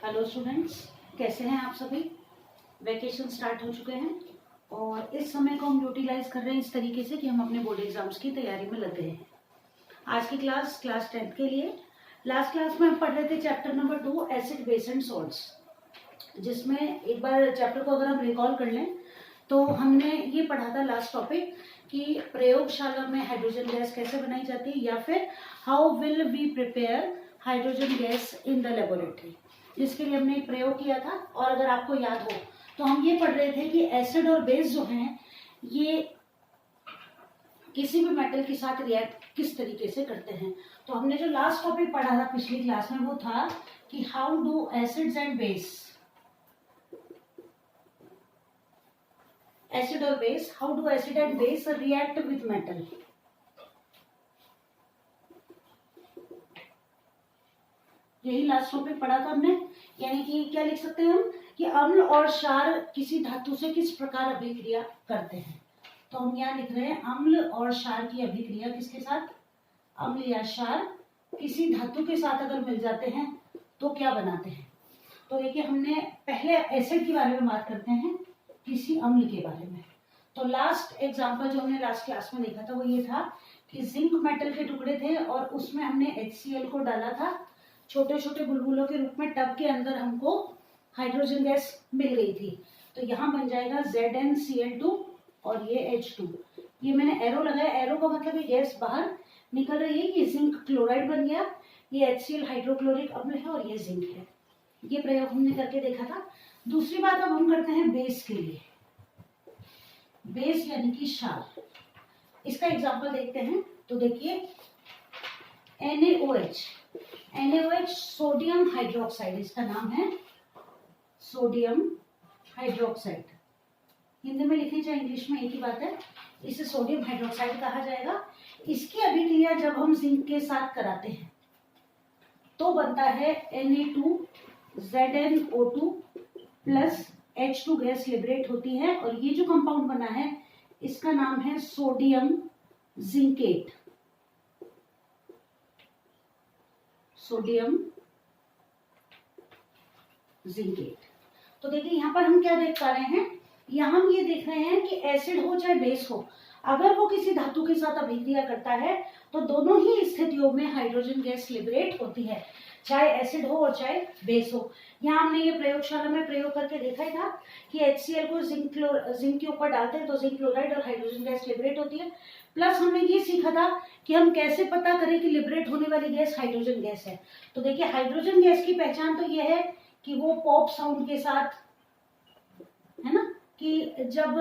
Hello students, कैसे हैं आप सभी। वैकेशन स्टार्ट हो चुके हैं और इस समय को हम यूटिलाइज कर रहे हैं इस तरीके से कि हम अपने बोर्ड एग्जाम्स की तैयारी में लग गए हैं। आज की क्लास 10th के लिए। लास्ट क्लास में हम पढ़ रहे थे chapter number 2 acid base and salts, जिसमें एक बार चैप्टर को अगर हम रिकॉल कर लें तो हमने ये पढ़ा था लास्ट टॉपिक कि प्रयोगशाला में हाइड्रोजन गैस कैसे बनाई जाती है, या फिर how will we prepare hydrogen gas in the laboratory, जिसके लिए हमने एक प्रयोग किया था। और अगर आपको याद हो तो हम ये पढ़ रहे थे कि एसिड और बेस जो हैं ये किसी भी मेटल के साथ रिएक्ट किस तरीके से करते हैं। तो हमने जो लास्ट टॉपिक पढ़ा था पिछली क्लास में वो था कि how do acids and base, acid और base, how do acid and base react with metal. यही लास्ट टॉपिक पढ़ा था हमने। यानी कि क्या लिख सकते हैं हम कि अम्ल और क्षार किसी धातु से किस प्रकार अभिक्रिया करते हैं। तो हम यहाँ लिख रहे हैं अम्ल और क्षार की अभिक्रिया किसके साथ, अम्ल या क्षार किसी धातु के साथ अगर मिल जाते हैं तो क्या बनाते हैं। तो देखिए हमने पहले एसिड के बारे में बात करते हैं, किसी अम्ल के बारे में। तो लास्ट एग्जाम्पल जो हमने लास्ट क्लास में देखा था वो ये था कि जिंक मेटल के टुकड़े थे और उसमें हमने HCl को डाला था छोटे छोटे बुलबुलों के रूप में, टब के अंदर हमको हाइड्रोजन गैस मिल गई थी। तो यहाँ बन जाएगा ZnCl2 और ये H2। ये मैंने एरो लगाया, एरो का मतलब ये गैस बाहर निकल रही है। ये जिंक क्लोराइड बन गया, ये HCl हाइड्रोक्लोरिक अम्ल है और ये जिंक है। ये प्रयोग हमने करके देखा था। दूसरी बात अब हम करते हैं बेस के लिए। बेस यानी कि क्षार, इसका एग्जाम्पल देखते हैं। तो देखिए NaOH सोडियम हाइड्रोक्साइड, इसका नाम है सोडियम हाइड्रोक्साइड। हिंदी में लिखने चाहे इंग्लिश में एक ही बात है, इसे सोडियम हाइड्रोक्साइड कहा जाएगा। इसकी अभिक्रिया जब हम जिंक के साथ कराते हैं तो बनता है Na2ZnO2 plus H2 gas liberate होती है और ये जो कंपाउंड बना है इसका नाम है सोडियम जिंकेट। Sodium zincate. तो देखिए यहाँ पर हम क्या देख पा रहे हैं, यहाँ हम ये देख रहे हैं कि एसिड हो चाहे बेस हो, अगर वो किसी धातु के साथ अभिक्रिया करता है तो दोनों ही स्थितियों में हाइड्रोजन गैस लिबरेट होती है, चाहे एसिड हो और चाहे बेस हो। यहाँ हमने ये प्रयोगशाला में प्रयोग करके देखा ही था कि HCl को जिंक के ऊपर डालते हैं तो जिंक क्लोराइड और हाइड्रोजन गैस लिबरेट होती है। प्लस हमने ये सीखा था कि हम कैसे पता करें कि लिबरेट होने वाली गैस हाइड्रोजन गैस है। तो देखिए हाइड्रोजन गैस की पहचान तो ये है कि वो पॉप साउंड के साथ, है ना, कि जब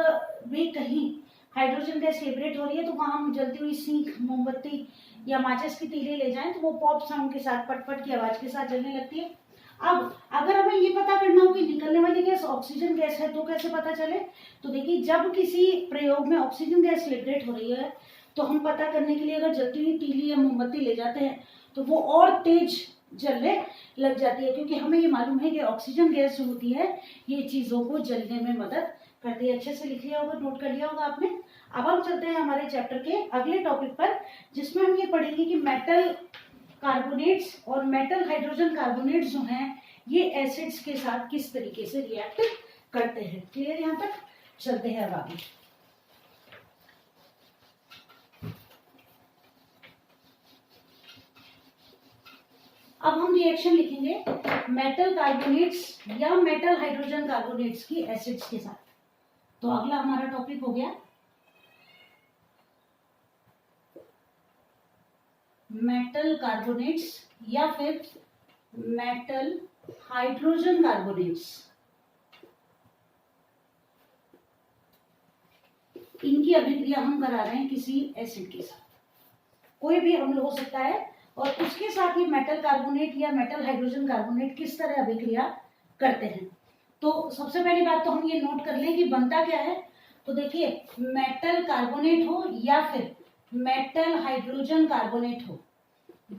भी कहीं हाइड्रोजन गैस लिबरेट हो रही है तो वहां हम जलती हुई सीख, मोमबत्ती या माचिस की तीली ले जाएं तो वो पॉप साउंड के साथ, पटपट की आवाज के साथ जलने लगती है। अब अगर हमें ये पता करना हो कि निकलने वाली गैस ऑक्सीजन गैस है तो कैसे पता चले। तो देखिए जब किसी प्रयोग में ऑक्सीजन गैस लिबरेट हो रही है तो हम पता करने के लिए अगर जलती हुई तीली या मोमबत्ती ले जाते हैं तो वो और तेज जलने लग जाती है, क्योंकि हमें ये मालूम है कि ऑक्सीजन गैस जो होती है ये चीजों को जलने में मदद करती है। अच्छे से लिख लिया होगा, नोट कर लिया होगा आपने। अब हम चलते हैं हमारे चैप्टर के अगले टॉपिक पर, जिसमें हम ये पढ़ेंगे कि मेटल कार्बोनेट्स और मेटल हाइड्रोजन कार्बोनेट्स जो हैं ये एसिड्स के साथ किस तरीके से रिएक्ट करते हैं। क्लियर यहाँ तक? चलते हैं अब आगे। अब हम रिएक्शन लिखेंगे मेटल कार्बोनेट्स या मेटल हाइड्रोजन कार्बोनेट्स की एसिड्स के साथ। तो अगला हमारा टॉपिक हो गया मेटल कार्बोनेट्स या फिर मेटल हाइड्रोजन कार्बोनेट्स। इनकी अभिक्रिया हम करा रहे हैं किसी एसिड के साथ, कोई भी अम्ल हो सकता है, और उसके साथ ही मेटल कार्बोनेट या मेटल हाइड्रोजन कार्बोनेट किस तरह अभिक्रिया करते हैं। तो सबसे पहली बात तो हम ये नोट कर लें कि बनता क्या है। तो देखिए मेटल कार्बोनेट हो या फिर मेटल हाइड्रोजन कार्बोनेट हो,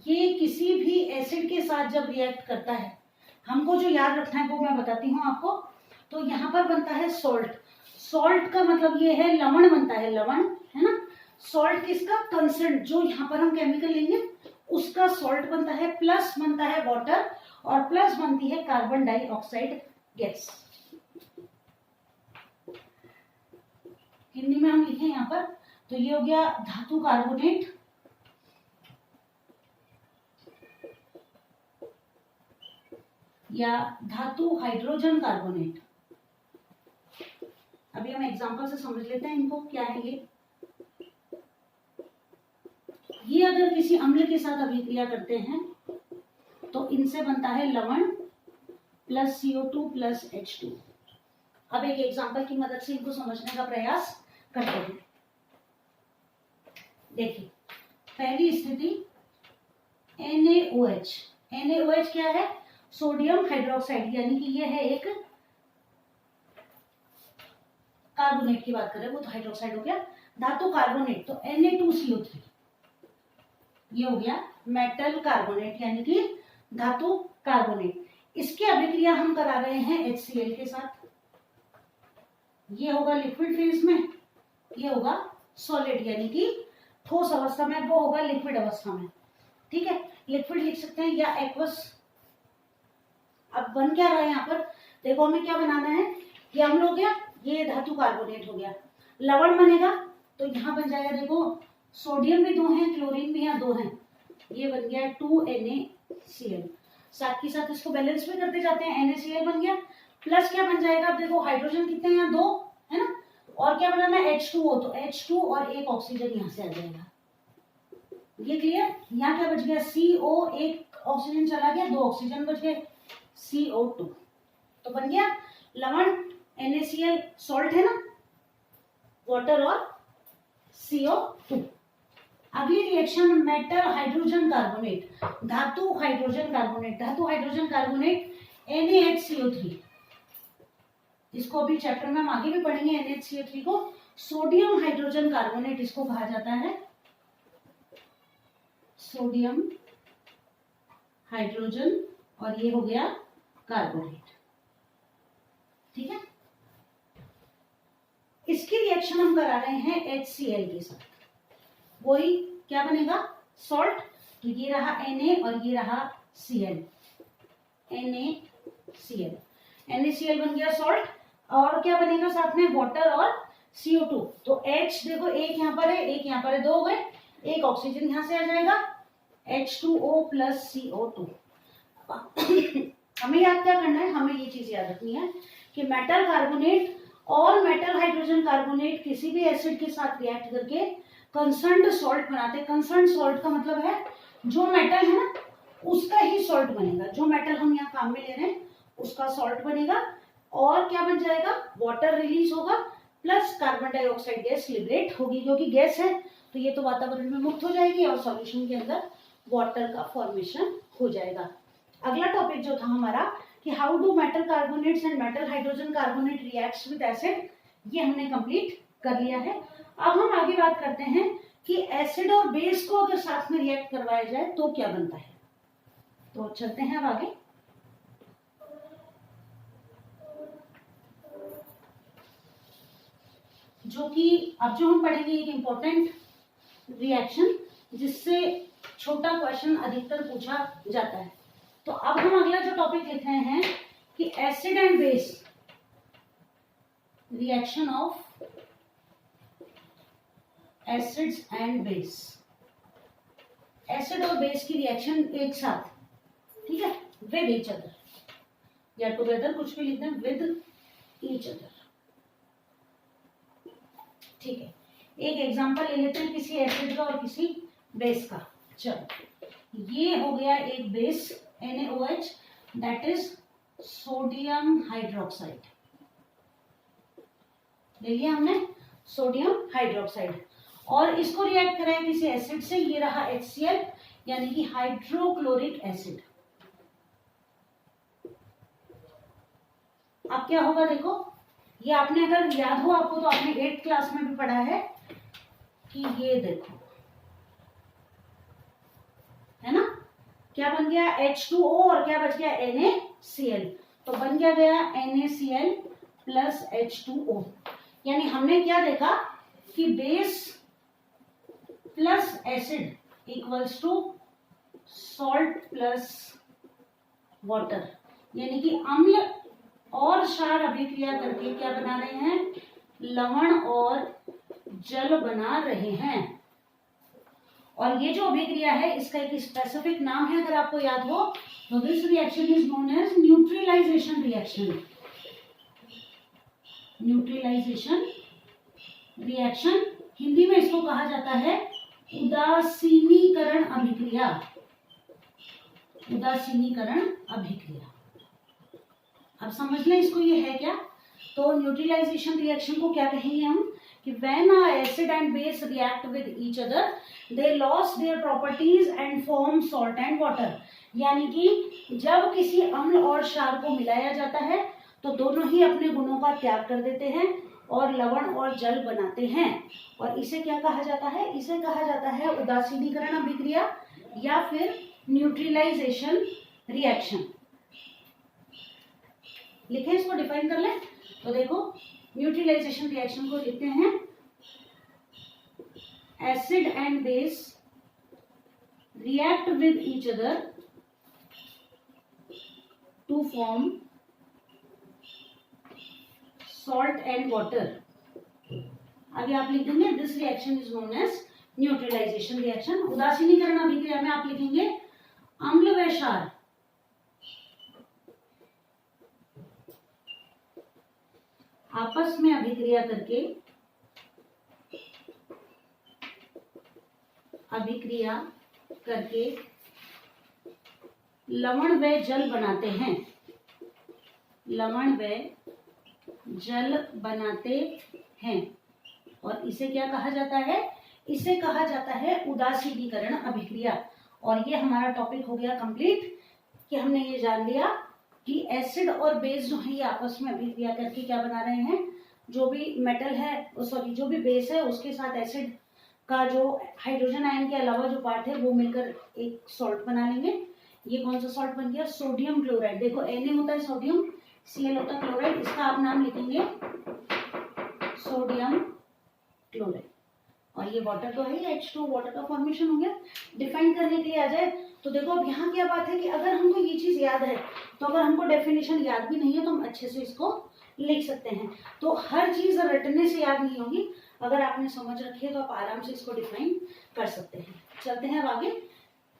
ये किसी भी एसिड के साथ जब रिएक्ट करता है, हमको जो याद रखना है वो मैं बताती हूँ आपको। तो यहाँ पर बनता है सॉल्ट। सॉल्ट का मतलब ये है लवण बनता है, लवण, है ना। सॉल्ट किसका? कंसर्न, जो यहाँ पर हम केमिकल लेंगे उसका सॉल्ट बनता है, प्लस बनता है वाटर, और प्लस बनती है कार्बन डाइऑक्साइड गैस। हिंदी में हम लिखें यहाँ पर, तो ये हो गया धातु कार्बोनेट, या धातु हाइड्रोजन कार्बोनेट। अभी हम एग्जांपल से समझ लेते हैं इनको क्या है ये अगर किसी अम्ल के साथ अभिक्रिया करते हैं तो इनसे बनता है लवण प्लस CO2 प्लस H2। अब एक एग्जांपल की मदद से इनको समझने का प्रयास करते हैं। देखिए पहली स्थिति NaOH। NaOH क्या है? सोडियम हाइड्रोक्साइड, यानी कि ये है एक कार्बोनेट की बात करें, वो तो हाइड्रोक्साइड हो गया। धातु कार्बोनेट तो Na2CO3, ये हो गया मेटल कार्बोनेट यानी कि धातु कार्बोनेट। इसकी अभिक्रिया हम करा रहे हैं HCl के साथ। ये होगा लिक्विड फेज में, ये होगा सॉलिड यानी कि ठोस अवस्था में, वो होगा लिक्विड अवस्था में। ठीक है, लिक्विड लिख सकते हैं या एक्वस। अब बन क्या रहा है यहाँ पर? देखो हमें क्या बनाना है, ये अम्ल हो गया, ये धातु कार्बोनेट हो गया। लवण बनेगा तो यहाँ बन जाएगा, देखो सोडियम भी 2 है, क्लोरीन भी यहाँ 2 है, ये बन गया 2NaCl। साथ ही साथ इसको बैलेंस भी करते जाते हैं, NaCl बन गया। प्लस क्या बन जाएगा? अब देखो हाइड्रोजन कितने हैं यहाँ? 2 है ना। और क्या बनाना है? H2O, तो H2 और एक ऑक्सीजन यहाँ से आ जाएगा। ये क्लियर? यहाँ क्या बच गया? CO, एक ऑक्सीजन चला गया, 2 ऑक्सीजन बच गए, CO2। तो बन गया लवण, NaCl सॉल्ट है ना, वाटर और CO2। अगली रिएक्शन मेटल हाइड्रोजन कार्बोनेट, धातु हाइड्रोजन कार्बोनेट। धातु हाइड्रोजन कार्बोनेट NaHCO3, इसको अभी चैप्टर में हम आगे भी पढ़ेंगे। NaHCO3 को सोडियम हाइड्रोजन कार्बोनेट इसको कहा जाता है, सोडियम हाइड्रोजन, और ये हो गया कार्बोनेट। ठीक है, इसकी रिएक्शन हम करा रहे हैं HCl के साथ। वही क्या बनेगा? सॉल्ट। तो ये रहा Na और ये रहा Cl, NaCl। NaCl बन गया सॉल्ट, और क्या बनेगा साथ में? वाटर और CO2। तो H देखो, एक यहाँ पर है, एक यहाँ पर है, 2 हो गए, एक ऑक्सीजन यहाँ से आ जाएगा, H2O प्लस CO2। हमें याद क्या करना है? हमें ये चीज याद रखनी है कि मेटल कार्बोनेट और मेटल हाइड्रोजन कार्बोनेट किसी भी एसिड के साथ रिएक्ट करके कंसर्न्ड सॉल्ट बनाते हैं। कंसर्न्ड सॉल्ट का मतलब है जो मेटल है ना उसका ही सॉल्ट बनेगा, जो मेटल हम यहाँ काम में ले रहे हैं उसका सॉल्ट बनेगा। और क्या बन जाएगा? वाटर रिलीज होगा, plus carbon dioxide gas liberate होगी, क्योंकि गैस है तो ये तो वातावरण में मुक्त हो जाएगी और सॉल्यूशन के अंदर वाटर का फॉर्मेशन हो जाएगा। अगला टॉपिक जो था हमारा कि how do metal carbonates and metal hydrogen carbonate reacts with acid, ये हमने कंप्लीट कर लिया है। अब हम आगे बात करते हैं कि एसिड और बेस को अगर साथ में रिएक्ट करवाया जाए तो क्या बनता है। तो चलते हैं अब आगे। जो कि अब जो हम पढ़ेंगे एक इंपॉर्टेंट रिएक्शन जिससे छोटा क्वेश्चन अधिकतर पूछा जाता है। तो अब हम अगला जो टॉपिक लिख रहे हैं कि acid and base, reaction of acids and base. Acid और बेस की रिएक्शन एक साथ, ठीक है, विद ईच अदर या टुगेदर, कुछ भी लिख दें, विद ईच अदर। ठीक है, एक एग्जांपल ले लेते हैं किसी एसिड का और किसी बेस का। चलो, ये हो गया एक base NaOH, that is sodium hydroxide. ले लिया हमने सोडियम हाइड्रोक्साइड, और इसको रिएक्ट कराया किसी एसिड से, ये रहा HCl यानी कि हाइड्रोक्लोरिक एसिड। अब क्या होगा? देखो, ये आपने अगर याद हो आपको तो आपने 8th क्लास में भी पढ़ा है कि ये देखो, है ना, क्या बन गया? H2O और क्या बच गया? NaCl। तो बन क्या गया? NaCl plus H2O। यानी हमने क्या देखा कि base plus acid equals to salt plus water, यानी कि अम्ल और क्षार अभिक्रिया करके क्या बना रहे हैं, लवण और जल बना रहे हैं। और ये जो अभिक्रिया है इसका एक स्पेसिफिक नाम है, अगर आपको याद हो तो this reaction is known as neutralisation reaction. Neutralization reaction, Hindi में इसको कहा जाता है उदासीनीकरण अभिक्रिया। उदासीनीकरण अभिक्रिया, अब समझ लें इसको, ये है क्या। तो न्यूट्रलाइजेशन रिएक्शन को क्या कहेंगे हम कि when a acid and base react with each other they loss their properties and form salt and water, यानी कि जब किसी अम्ल और क्षार को मिलाया जाता है तो दोनों ही अपने गुणों का त्याग कर देते हैं और लवण और जल बनाते हैं। और इसे क्या कहा जाता है, इसे कहा जाता है उदासीनीकरण अभिक्रिया या फिर न्यूट्रलाइजेशन रिएक्शन। लिखे, इसको डिफाइन कर लें। तो देखो न्यूट्रलाइजेशन रिएक्शन को लिखते हैं acid and base react with each other to form salt and water. आगे आप लिखेंगे this reaction is known as neutralisation reaction. उदासीनीकरण अभिक्रिया में आप लिखेंगे अम्ल व क्षार आपस में अभिक्रिया करके लवण व जल बनाते हैं। लवण व जल बनाते हैं और इसे क्या कहा जाता है, इसे कहा जाता है उदासीनीकरण अभिक्रिया। और ये हमारा टॉपिक हो गया कंप्लीट कि हमने ये जान लिया कि एसिड और बेस जो है ये आपस में अभिक्रिया करके क्या बना रहे हैं, जो भी मेटल है, सॉरी जो भी बेस है उसके साथ एसिड का जो हाइड्रोजन आयन के अलावा जो पार्ट है वो मिलकर एक सॉल्ट बना लेंगे। ये कौन सा सॉल्ट बन गया, सोडियम क्लोराइड। देखो Na होता है सोडियम, Cl होता है क्लोराइड, इसका आप नाम लिखेंगे सोडियम क्लोराइड। और ये वाटर तो है, H2 वाटर का फॉर्मेशन हो गया। डिफाइन करने के लिए आ जाए तो देखो अब यहाँ क्या बात है कि अगर हमको ये चीज याद है तो अगर हमको डेफिनेशन याद भी नहीं है तो हम अच्छे से इसको लिख सकते हैं। तो हर चीज रटने से याद नहीं होगी, अगर आपने समझ रखी है तो आप आराम से इसको डिफाइन कर सकते हैं। चलते हैं अब आगे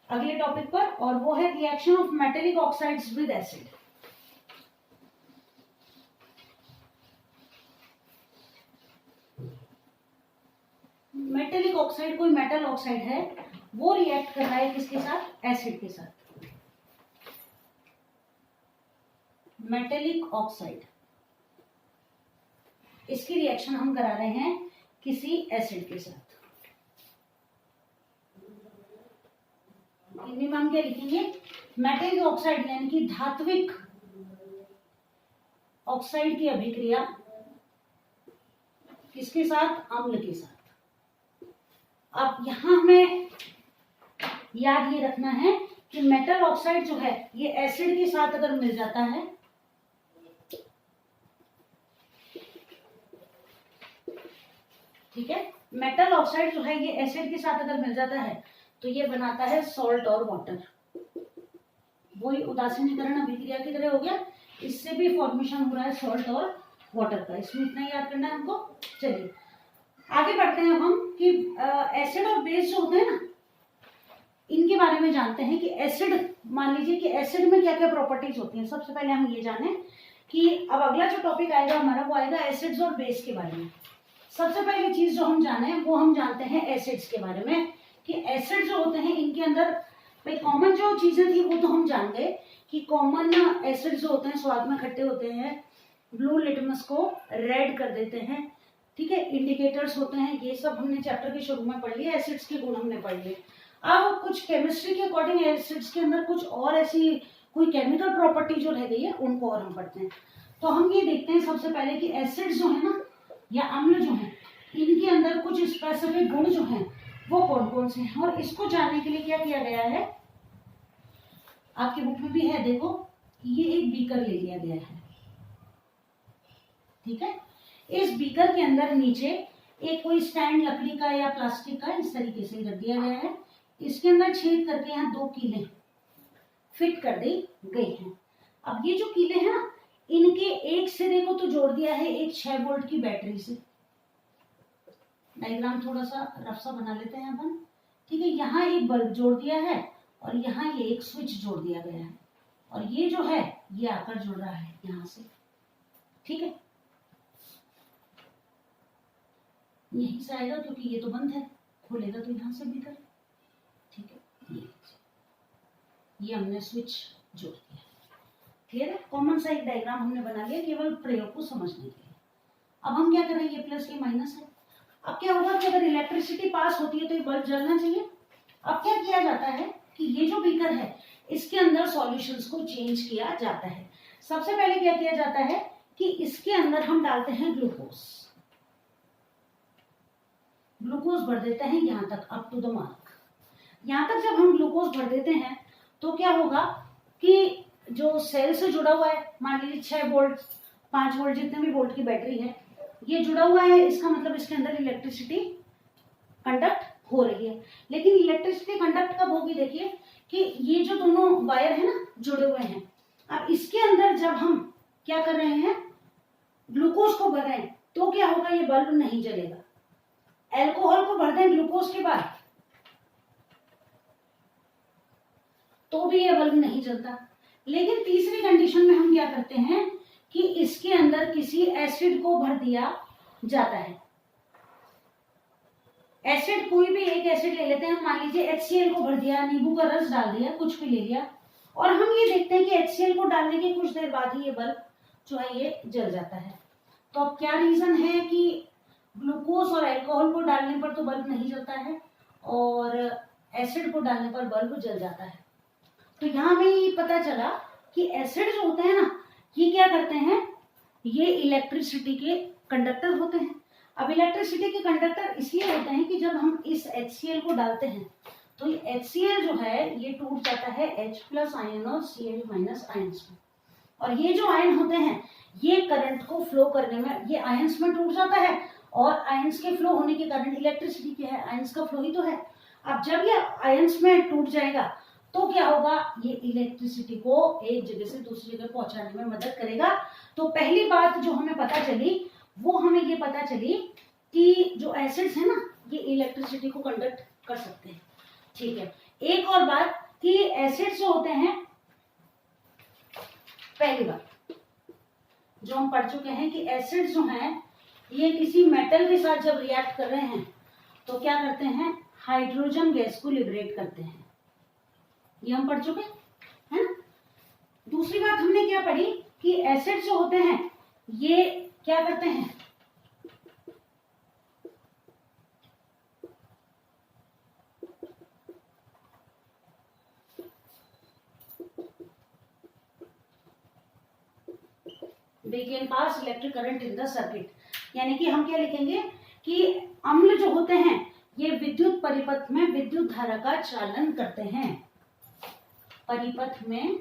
अगले टॉपिक पर, और वो है reaction of metallic oxides with acid. Metallic oxide कोई मेटल ऑक्साइड है, वो रिएक्ट कर रहा है किसके साथ, एसिड के साथ। मेटेलिक ऑक्साइड, इसकी रिएक्शन हम करा रहे हैं किसी एसिड के साथ। हिंदी में हम क्या लिखेंगे, मेटेलिक ऑक्साइड यानी कि धात्विक ऑक्साइड की अभिक्रिया किसके साथ, अम्ल के साथ। अब यहां हमें याद ये रखना है कि मेटल ऑक्साइड जो है ये एसिड के साथ अगर मिल जाता है, ठीक है, मेटल ऑक्साइड जो है ये एसिड के साथ अगर मिल जाता है तो ये बनाता है सॉल्ट और वाटर। वही उदासीनीकरण अभिक्रिया की तरह हो गया, इससे भी फॉर्मेशन हो रहा है सॉल्ट और वाटर का। इसमें इतना याद करना है हमको। चलिए आगे बढ़ते हैं हम कि एसिड और बेस जो होते हैं ना, इनके बारे में जानते हैं कि एसिड, मान लीजिए कि एसिड में क्या क्या प्रॉपर्टीज होती हैं। सबसे पहले हम ये जाने कि अब अगला जो टॉपिक आएगा हमारा वो आएगा एसिड्स और बेस के बारे में। सबसे पहली चीज जो हम जाने वो हम जानते हैं एसिड्स के बारे में कि एसिड जो होते हैं इनके अंदर भाई कॉमन जो चीजें थी वो तो हम जान गए कि कॉमन एसिड जो होते हैं स्वाद में खट्टे होते हैं, ब्लू लिटमस को रेड कर देते हैं, ठीक है, इंडिकेटर्स होते हैं, ये सब हमने चैप्टर के शुरू में पढ़ लिया, एसिड्स के गुण हमने पढ़ लिए। अब कुछ केमिस्ट्री के अकॉर्डिंग एसिड्स के अंदर कुछ और ऐसी कोई केमिकल प्रॉपर्टी जो रह गई है उनको और हम पढ़ते हैं। तो हम ये देखते हैं सबसे पहले कि एसिड्स जो है ना या अम्ल जो है इनके अंदर कुछ स्पेसिफिक गुण जो हैं वो कौन कौन से हैं। और इसको जानने के लिए क्या किया गया है, आपकी बुक में भी है, देखो ये एक बीकर ले लिया गया है, ठीक है। इस बीकर के अंदर नीचे एक कोई स्टैंड लकड़ी का या प्लास्टिक का इस तरीके से रख दिया गया है। इसके अंदर छेद करके यहाँ 2 कीले फिट कर दी गई हैं। अब ये जो कीले हैं ना, इनके एक सिरे को तो जोड़ दिया है एक 6 वोल्ट की बैटरी से। डायग्राम थोड़ा सा रफ सा बना लेते हैं अपन, ठीक है। यहाँ एक बल्ब जोड़ दिया है और यहाँ ये एक स्विच जोड़ दिया गया है, और ये जो है ये आकर जुड़ रहा है यहाँ से, ठीक है। यहीं से आएगा क्योंकि ये तो बंद है, खोलेगा तो यहाँ से भीतर, ठीक है। ये हमने स्विच जोड़ दिया, क्लियर है। कॉमन सा एक डायग्राम हमने बना लिया केवल प्रयोग को समझने के लिए। अब हम क्या करें, ये प्लस ये माइनस है। अब क्या होगा कि अगर इलेक्ट्रिसिटी पास होती है तो ये बल्ब जलना चाहिए। अब क्या किया जाता है कि ये जो बीकर है इसके अंदर सॉल्यूशंस को चेंज किया जाता है। सबसे पहले क्या किया जाता है कि इसके अंदर हम डालते हैं ग्लूकोज। ग्लूकोज भर देते हैं यहां तक, अप टू द मार्क। यहां तक जब हम ग्लूकोज भर देते हैं तो क्या होगा कि जो सेल से जुड़ा हुआ है, मान लीजिए 6 वोल्ट 5 वोल्ट जितने भी वोल्ट की बैटरी है, ये जुड़ा हुआ है, इसका मतलब इसके अंदर इलेक्ट्रिसिटी कंडक्ट हो रही है। लेकिन इलेक्ट्रिसिटी कंडक्ट कब होगी, देखिए कि ये जो दोनों वायर है ना जुड़े हुए हैं, अब इसके अंदर जब हम क्या कर रहे हैं, ग्लूकोज को भर रहे हैं, तो क्या होगा, ये बल्ब नहीं जलेगा। अल्कोहल को भर दें ग्लूकोज के बाद तो भी ये बल्ब नहीं जलता। लेकिन तीसरी कंडीशन में हम क्या करते हैं कि इसके अंदर किसी एसिड को भर दिया जाता है। एसिड कोई भी एक एसिड ले लेते हैं, मान लीजिए HCl को भर दिया, नींबू का रस डाल दिया, कुछ भी ले लिया, और हम ये देखते हैं कि HCl को डालने के कुछ देर बाद ही ये बल्ब जो है ये जल जाता है। तो अब क्या रीजन है कि ग्लूकोज और अल्कोहल को डालने पर तो बल्ब नहीं जलता है और एसिड को डालने पर बल्ब जल जाता है। तो यहाँ हमें ये पता चला कि एसिड जो होते हैं ना, ये क्या करते हैं, ये इलेक्ट्रिसिटी के कंडक्टर होते हैं। अब इलेक्ट्रिसिटी के कंडक्टर इसलिए होते हैं कि जब हम इस HCl को डालते हैं तो ये HCl जो है ये टूट जाता है H+ आयन और Cl- आयंस में, और ये जो आयन होते हैं ये करंट को फ्लो करने में, ये आयंस में टूट जाता है, और आयंस के फ्लो होने के कारण इलेक्ट्रिसिटी क्या है, आयंस का फ्लो ही तो है। अब जब ये आयंस में टूट जाएगा तो क्या होगा, ये इलेक्ट्रिसिटी को एक जगह से दूसरी जगह पहुंचाने में मदद करेगा। तो पहली बात जो हमें पता चली वो हमें ये पता चली कि जो एसिड्स है ना ये इलेक्ट्रिसिटी को कंडक्ट कर सकते हैं, ठीक है। एक और बात कि एसिड्स जो होते हैं, पहली बात जो हम पढ़ चुके हैं कि एसिड्स जो हैं ये किसी मेटल के साथ जब रिएक्ट कर रहे हैं तो क्या करते हैं, हाइड्रोजन गैस को लिबरेट करते हैं, ये हम पढ़ चुके हैं ना। दूसरी बात हमने क्या पढ़ी कि एसिड जो होते हैं ये क्या करते हैं, they can pass electric current in the circuit। यानी कि हम क्या लिखेंगे कि अम्ल जो होते हैं ये विद्युत परिपथ में विद्युत धारा का चालन करते हैं। परिपथ में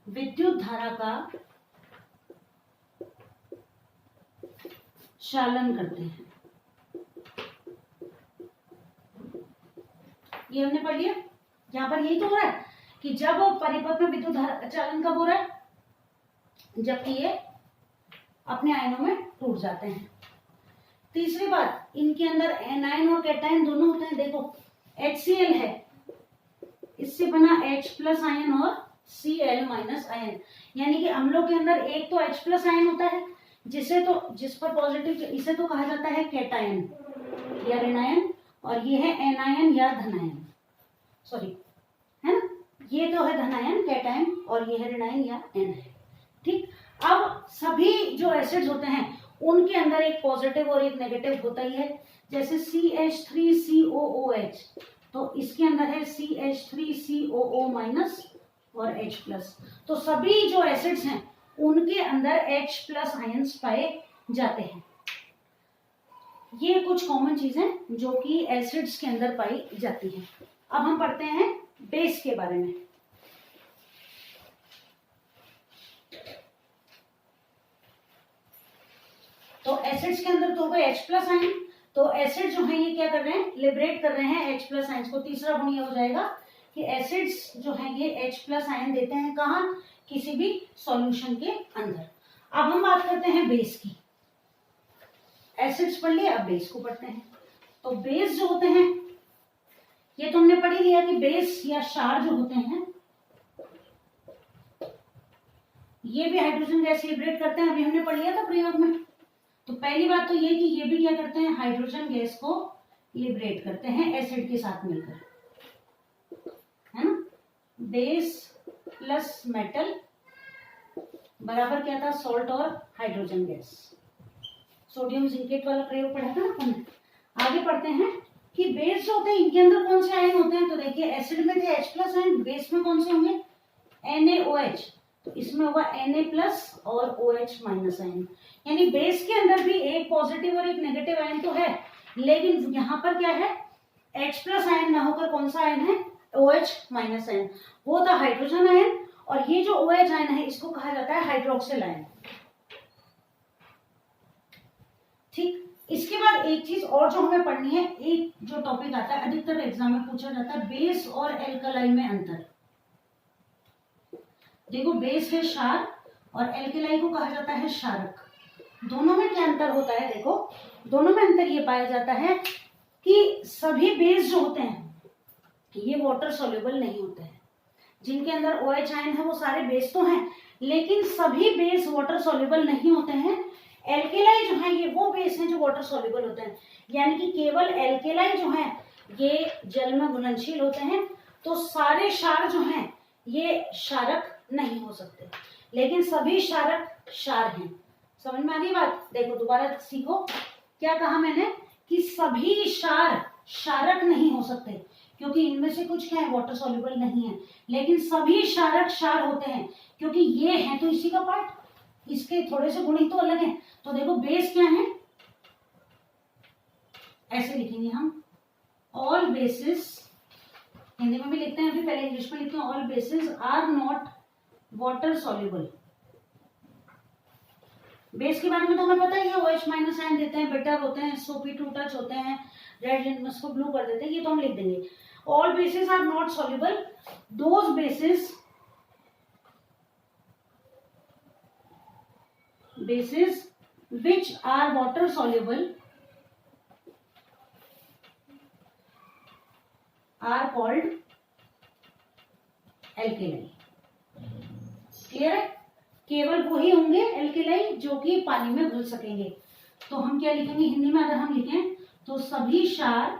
विद्युत धारा का चालन करते हैं, ये हमने पढ़ लिया। यहां पर यही तो हो रहा है कि जब परिपथ में विद्युत धारा चालन कब हो रहा है, जबकि ये अपने आयनों में टूट जाते हैं। तीसरी बात, इनके अंदर एनायन और कैटायन दोनों होते हैं। देखो HCl है, इससे बना H+ आयन और Cl- आयन, यानी कि अम्लों के अंदर एक तो H+ आयन होता है जिस पर पॉजिटिव, इसे तो कहा जाता है कैटायन या ऋणायन, और ये है एनायन या धनायन, सॉरी है ना, ये तो है धनायन कैटायन और ये है ऋणायन या एनायन, ठीक। अब सभी जो एसिड्स होते हैं उनके अंदर एक पॉजिटिव और एक नेगेटिव होता ही है। जैसे CH3COOH, तो इसके अंदर है CH3COO- और H+। तो सभी जो एसिड्स हैं उनके अंदर H+ आयंस पाए जाते हैं। ये कुछ कॉमन चीजें जो कि एसिड्स के अंदर पाई जाती हैं। अब हम पढ़ते हैं बेस के बारे में। तो एसिड्स के अंदर तो होगा H+ आयन, तो एसिड जो है ये क्या कर रहे हैं, लिबरेट कर रहे हैं H प्लस आयंस को। तीसरा गुण ये हो जाएगा कि एसिड्स जो है ये H प्लस आयन देते हैं कहाँ, किसी भी सॉल्यूशन के अंदर। अब हम बात करते हैं बेस की। एसिड्स पढ़ लिए, अब बेस को पढ़ते हैं। तो बेस जो होते हैं ये तो हमने पढ़ ही लिया कि बेस या क्षार जो होते हैं ये भी हाइड्रोजन गैस लिबरेट करते हैं, अभी हमने पढ़ लिया था प्रयोग में। तो पहली बात तो ये कि ये भी क्या करते हैं, हाइड्रोजन गैस को लिबरेट करते हैं एसिड के साथ मिलकर, है ना। बेस प्लस मेटल बराबर क्या था, सॉल्ट और हाइड्रोजन गैस। सोडियम जिंकेट वाला प्रयोग पढ़ा था ना हमने। आगे पढ़ते हैं कि बेस जो होते हैं इनके अंदर कौन से आयन होते हैं। तो देखिए एसिड में थे H प्लस आयन, बेस में कौन से होंगे, NaOH। तो इसमें होगा Na प्लस और OH माइनस आयन। यानी बेस के अंदर भी एक पॉजिटिव और एक नेगेटिव आयन तो है, लेकिन यहाँ पर क्या है, H प्लस आयन ना होकर कौन सा आयन है, OH माइनस आयन। वो था हाइड्रोजन आयन, और ये जो OH आयन है इसको कहा जाता है हाइड्रोक्सिल आयन। ठीक, इसके बाद एक चीज और जो हमें पढ़नी है, एक जो टॉपिक आता है अधिकतर एग्जाम में पूछा जाता है, बेस और एल्कलाई में अंतर। देखो बेस है क्षार और एल्कलाई को कहा जाता है क्षारक। दोनों में क्या अंतर होता है, देखो दोनों में अंतर ये पाया जाता है कि सभी बेस जो होते हैं ये वाटर सॉल्युबल नहीं होते हैं। जिनके अंदर OH आयन है वो सारे बेस तो हैं, लेकिन सभी बेस वाटर सॉल्युबल नहीं होते हैं। एल्केलाई जो है ये वो बेस हैं जो वाटर सॉल्युबल होते हैं, यानी कि केवल एल्केलाई जो है ये जल में घुलनशील होते हैं। तो सारे क्षार जो हैं ये क्षारक नहीं हो सकते, लेकिन सभी क्षारक क्षार हैं। समझ में आ गई बात। देखो दोबारा सीखो, क्या कहा मैंने कि सभी क्षार क्षारक नहीं हो सकते, क्योंकि इनमें से कुछ क्या है, वाटर सॉल्युबल नहीं है, लेकिन सभी क्षारक क्षार होते हैं, क्योंकि ये है तो इसी का पार्ट, इसके थोड़े से गुण ही तो अलग हैं। तो देखो बेस क्या है, ऐसे लिखेंगे हम, ऑल बेसिस, हिंदी में भी लिखते हैं, अभी पहले इंग्लिश में लिखते हैं, all bases are not water soluble. Base के बारे में तो हमें पता ही है, OH माइनस आयन देते हैं, बेटर होते हैं, sp2 टच होते हैं, रेड जिनको ब्लू कर देते हैं, ये तो हम लिख देंगे। All bases are not soluble, those bases which are water soluble are called alkali। Clear है, केवल वही होंगे एल्केलाई जो कि पानी में घुल सकेंगे। तो हम क्या लिखेंगे हिंदी में, अगर हम लिखें तो सभी क्षार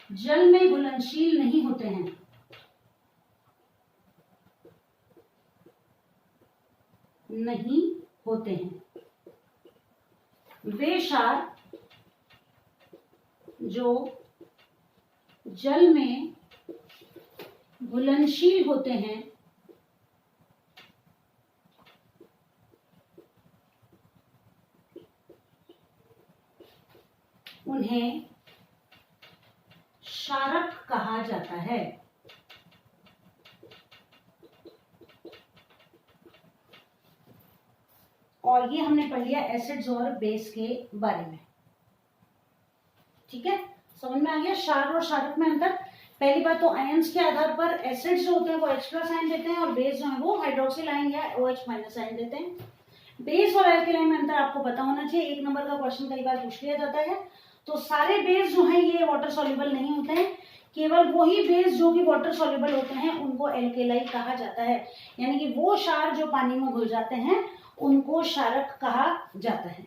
जल में घुलनशील नहीं होते हैं, नहीं होते हैं। वे क्षार जो जल में घुलनशील होते हैं उन्हें क्षारक कहा जाता है। और ये हमने पढ़ लिया एसिड्स और बेस के बारे में। ठीक है, समझ में आ गया क्षार और क्षारक में अंतर। पहली बात तो आयंस के आधार पर एसिड्स जो होते हैं वो H प्लस आयन देते हैं, और बेस जो है वो हाइड्रोक्सिल आयन या OH माइनस आयन देते हैं। बेस और एल्केलाई में अंतर आपको पता होना चाहिए, एक नंबर का क्वेश्चन कई बार पूछ लिया जाता है। तो सारे बेस जो है ये वाटर सॉल्युबल नहीं होते हैं, केवल वही बेस जो कि वाटर सॉल्युबल होते हैं उनको एल्केलाई कहा जाता है। यानी कि वो क्षार जो पानी में घुल जाते हैं उनको क्षारक कहा जाता है।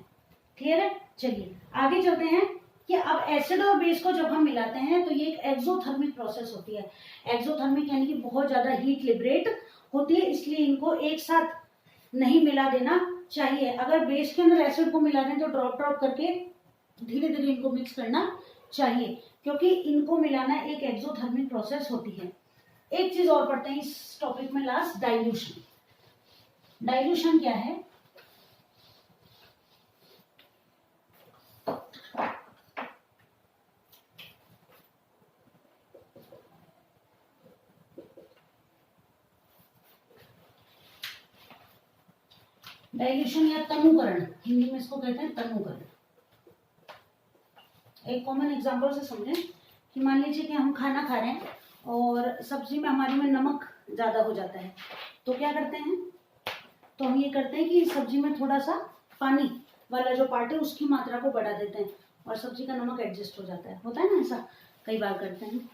क्लियर है, चलिए आगे चलते हैं कि अब एसिड और बेस को जब हम मिलाते हैं तो ये एक एक्सोथर्मिक प्रोसेस होती है। एक्सोथर्मिक यानी कि बहुत ज्यादा हीट लिबरेट होती है, इसलिए इनको एक साथ नहीं मिला देना चाहिए। अगर बेस के अंदर एसिड को मिला दें तो ड्रॉप ड्रॉप करके धीरे धीरे इनको मिक्स करना चाहिए, क्योंकि इनको मिलाना एक एक्सोथर्मिक प्रोसेस होती है। एक चीज और पढ़ते हैं इस टॉपिक में लास्ट, डाइल्यूशन। डाइल्यूशन क्या है, डाइल्यूशन या तनुकरण, हिंदी में इसको कहते हैं तनुकरण। एक कॉमन एग्जांपल से समझें कि मान लीजिए कि हम खाना खा रहे हैं और सब्जी में हमारी में नमक ज़्यादा हो जाता है, तो क्या करते हैं, तो हम ये करते हैं कि सब्जी में थोड़ा सा पानी वाला जो पार्ट है उसकी मात्रा को बढ़ा देते हैं और सब्जी का नमक एडजस्ट हो जाता है। होता है ना, ऐसा कई बार करते हैं।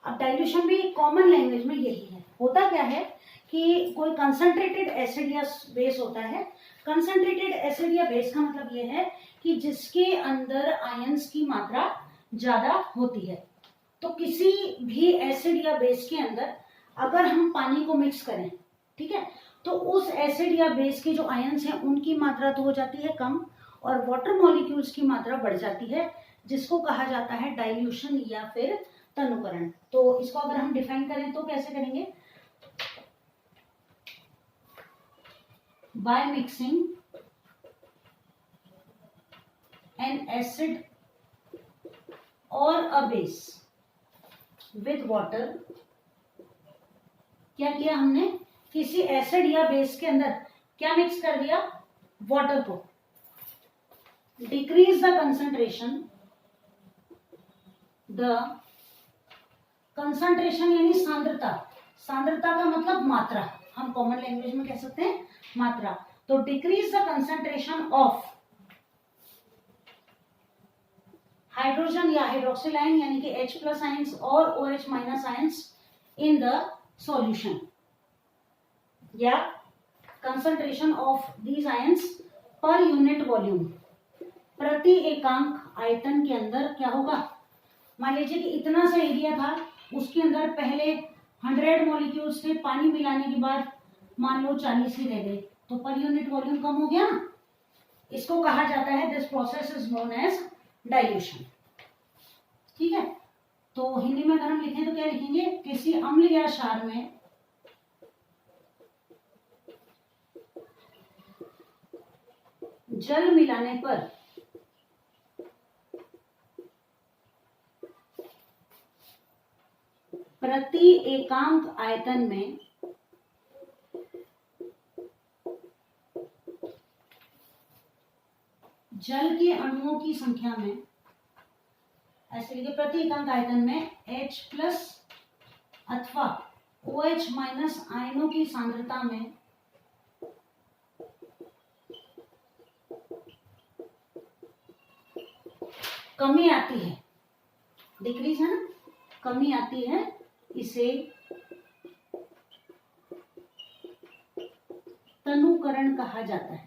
अब डाइल्यूशन भी कॉमन लैंग्वेज में यही है। होता क्या है कि कोई कंसंट्रेटेड एसिड या बेस होता है। कंसंट्रेटेड एसिड या बेस का मतलब ये है कि जिसके अंदर आयंस की मात्रा ज्यादा होती है। तो किसी भी एसिड या बेस के अंदर अगर हम पानी को मिक्स करें, ठीक है, तो उस एसिड या बेस के जो आयंस हैं उनकी मात्रा तो हो जाती है कम और वाटर मॉलिक्यूल्स की मात्रा बढ़ जाती है, जिसको कहा जाता है डाइल्यूशन या फिर तनुकरण। तो इसको अगर हम डिफाइन करें तो कैसे करेंगे, by mixing an acid or a base with water। क्या किया हमने, किसी एसिड या बेस के अंदर क्या मिक्स कर दिया, वाटर को। Decrease the concentration, the concentration यानी सांद्रता, सांद्रता का मतलब मात्रा, हम कॉमन लैंग्वेज में कह सकते हैं मात्रा। तो decrease the concentration of hydrogen या हाइड्रोक्सिल आयन यानी कि H+ आयंस और OH- ions in the solution, या concentration of these ions per unit volume, प्रति एकांक आयतन के अंदर क्या होगा। मान लीजिए कि इतना सा एरिया था, उसके अंदर पहले 100 मॉलिक्यूल्स थे, पानी मिलाने के बाद मान लो 40 ही रह गए, तो पर यूनिट वॉल्यूम कम हो गया ना। इसको कहा जाता है, this process is known as dilution. ठीक है, तो हिंदी में अगर हम लिखें तो क्या लिखेंगे, किसी अम्ल या क्षार में जल मिलाने पर प्रति एकांक आयतन में जल के अणुओं की संख्या में, ऐसे लिखे, प्रति एकांक आयतन में H+ अथवा OH- आयनों की सांद्रता में कमी आती है, डिक्रीज है ना, कमी आती है, इसे तनुकरण कहा जाता है।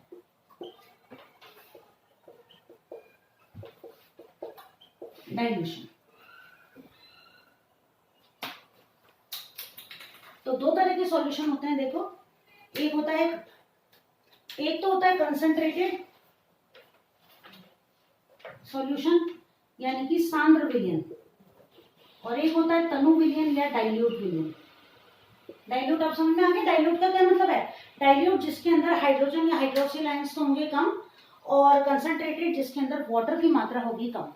डाइल्यूशन। तो दो तरह के सॉल्यूशन होते हैं, देखो, एक होता है, एक तो होता है कंसंट्रेटेड सॉल्यूशन यानी कि सांद्र विलयन, और एक होता है तनु विलयन या डाइल्यूट विलयन। डाइल्यूट आप समझ में आ गया, डाइल्यूट का क्या मतलब है, डाइल्यूट जिसके अंदर हाइड्रोजन या हाइड्रोक्सिल आयंस तो होंगे कम, और कंसंट्रेटेड जिसके अंदर वाटर की मात्रा होगी कम।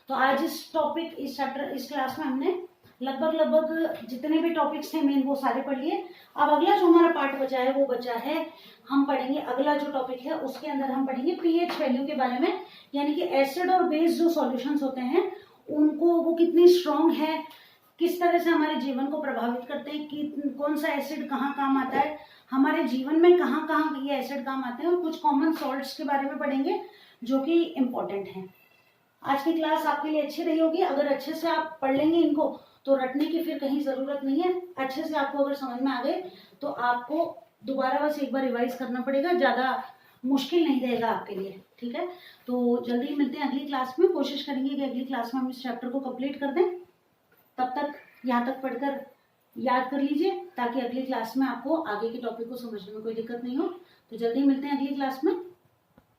तो आज इस टॉपिक, इस चैप्टर, इस क्लास में हमने लगभग जितने भी टॉपिक्स थे मेन वो सारे पढ़ लिए। अब अगला जो हमारा पार्ट बचा है वो बचा है, हम पढ़ेंगे अगला जो टॉपिक है उसके अंदर हम पढ़ेंगे पीएच वैल्यू के बारे में, यानी कि एसिड और बेस जो सॉल्यूशंस होते हैं उनको, वो कितनी स्ट्रॉन्ग है, किस तरह से हमारे जीवन को प्रभावित करते हैं, कि कौन सा एसिड कहाँ काम आता है, हमारे जीवन में कहाँ कहाँ ये एसिड काम आते हैं, और कुछ कॉमन सॉल्ट्स के बारे में पढ़ेंगे जो कि इम्पोर्टेंट हैं। आज की क्लास आपके लिए अच्छी रही होगी। अगर अच्छे से आप पढ़ लेंगे इनको तो रटने की फिर कहीं जरूरत नहीं है। अच्छे से आपको अगर समझ में आ गए तो आपको दोबारा बस एक बार रिवाइज करना पड़ेगा, ज्यादा मुश्किल नहीं रहेगा आपके लिए। ठीक है, तो जल्दी मिलते हैं अगली क्लास में। कोशिश करेंगे कि अगली क्लास में हम इस चैप्टर को कंप्लीट कर दें। तब तक यहाँ तक पढ़कर याद कर लीजिए ताकि अगली क्लास में आपको आगे के टॉपिक को समझने में कोई दिक्कत नहीं हो। तो जल्दी मिलते हैं अगली क्लास में।